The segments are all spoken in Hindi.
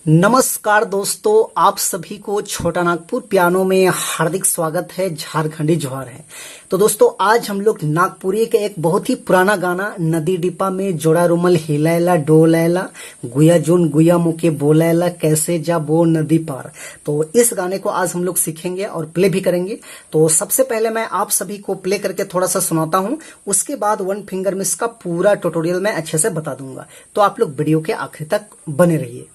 नमस्कार दोस्तों, आप सभी को छोटा नागपुर पियानो में हार्दिक स्वागत है। झारखंडी जोहार है। तो दोस्तों, आज हम लोग नागपुरी के एक बहुत ही पुराना गाना नदी डिपा में जोड़ा रुमल हिलायला डोलायला गुया जोन गुया मुके बोलायला कैसे जा वो नदी पार, तो इस गाने को आज हम लोग सीखेंगे और प्ले भी करेंगे। तो सबसे पहले मैं आप सभी को प्ले करके थोड़ा सा सुनाता हूं, उसके बाद वन फिंगर मिस का पूरा ट्यूटोरियल मैं अच्छे से बता दूंगा। तो आप लोग वीडियो के आखिर तक बने रहिए।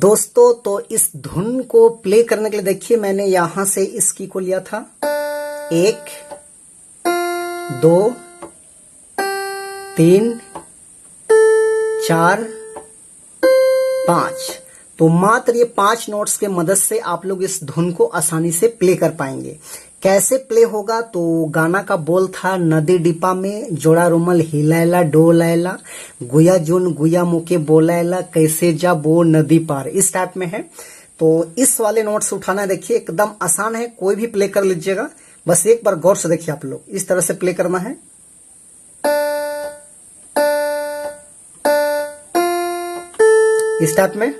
दोस्तों, तो इस धुन को प्ले करने के लिए देखिए, मैंने यहां से इस की को लिया था 1 2 3 4 5। तो मात्र ये 5 नोट्स के मदद से आप लोग इस धुन को आसानी से प्ले कर पाएंगे। कैसे प्ले होगा, तो गाना का बोल था नदी डिपा में जोड़ा रुमल हिलायला डोलायला गुया जोन गुया मुके बोलायला कैसे जा वो नदी पार, इस टाइप में है। तो इस वाले नोट्स उठाना देखिए एकदम आसान है, कोई भी प्ले कर लीजिएगा। बस एक बार गौर से देखिए, आप लोग इस तरह से प्ले करना है। इस टाइप में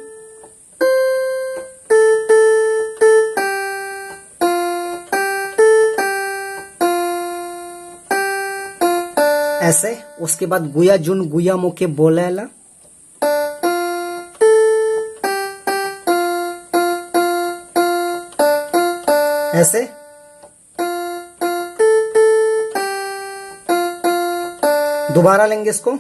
ऐसे, उसके बाद गुया जुन गुया मुके बोलायला, ऐसे। दोबारा लेंगे इसको।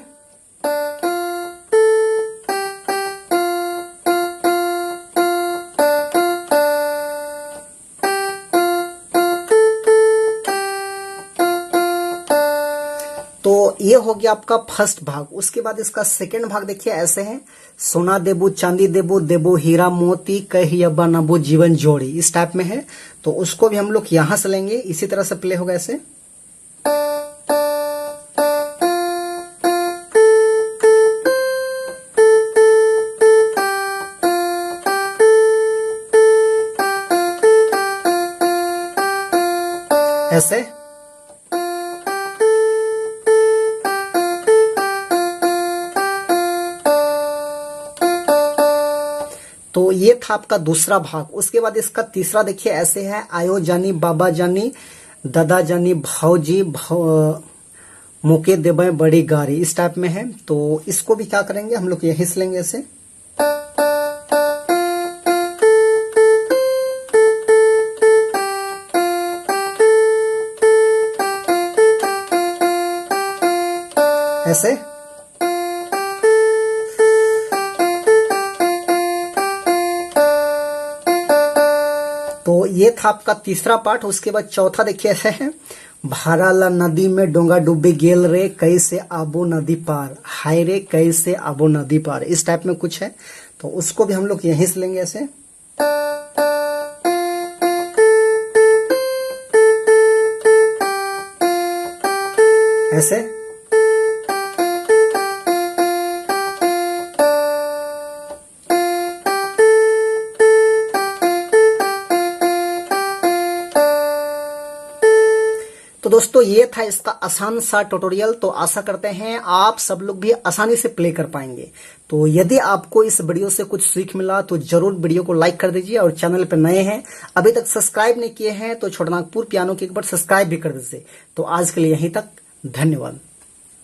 तो ये हो गया आपका फर्स्ट भाग। उसके बाद इसका सेकंड भाग देखिए, ऐसे है। सोना देबो चांदी देबो देबो हीरा मोती कहिया बनाबो जीवन जोड़ी, इस टाइप में है। तो उसको भी हम लोग यहां से लेंगे, इसी तरह से प्ले होगा ऐसे। ऐसे। तो ये था आपका दूसरा भाग। उसके बाद इसका तीसरा देखिए ऐसे है, आयो जानी बाबा जानी दादा जानी भाऊजी मुके देबे बड़ी गारी, इस टाइप में है। तो इसको भी क्या करेंगे हम लोग, ये हिस्स लेंगे ऐसे। ऐसे तो ये था आपका तीसरा पार्ट। उसके बाद चौथा देखिए ऐसे है, भाराला नदी में डोंगा डूबे गेल रे, कैसे आबो नदी पार, हाय रे कैसे आबो नदी पार, इस टाइप में कुछ है। तो उसको भी हम लोग यहीं से लेंगे ऐसे। ऐसे तो दोस्तों ये था इसका आसान सा ट्यूटोरियल। तो आशा करते हैं आप सब लोग भी आसानी से प्ले कर पाएंगे। तो यदि आपको इस वीडियो से कुछ सीख मिला तो जरूर वीडियो को लाइक कर दीजिए, और चैनल पर नए हैं अभी तक सब्सक्राइब नहीं किए हैं तो छोटा नागपुर पियानो की एक बार सब्सक्राइब भी कर दीजिए। तो आज के लिए यहीं तक, धन्यवाद।